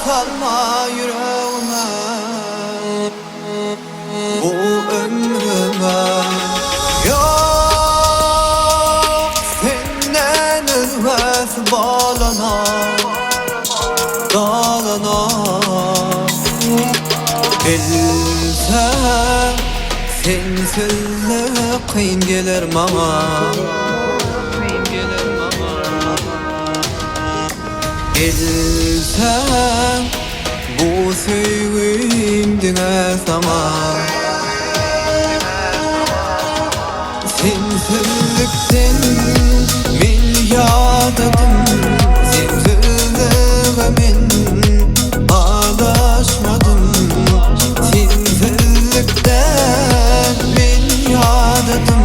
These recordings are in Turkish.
Salma yüreğime bu ömrüme. Yok senden özmez bağlana dağlana. Bilsem sensizlik kıyın gelir bana. Bilsem bu sevgimdine sana. Sensizlikten men yadadım, sensizliğe men ağlaşmadım. Sensizlikten men yadadım,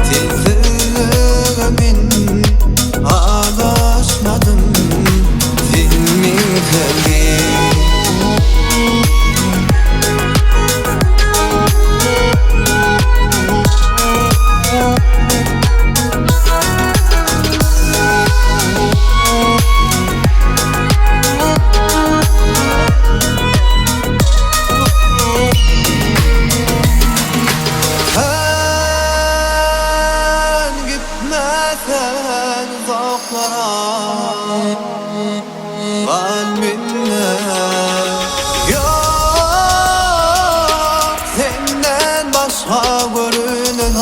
sensizliğe men ağlaşmadım. Gitmesen uzaklara kalbimle. Yok senden başka görünen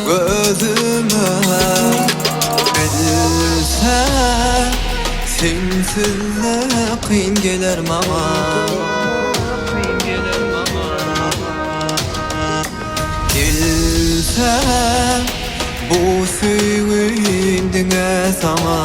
gözüme. Bilsen sensizlik kıyın gelir bana. Bilsem bu sevgimdine sana.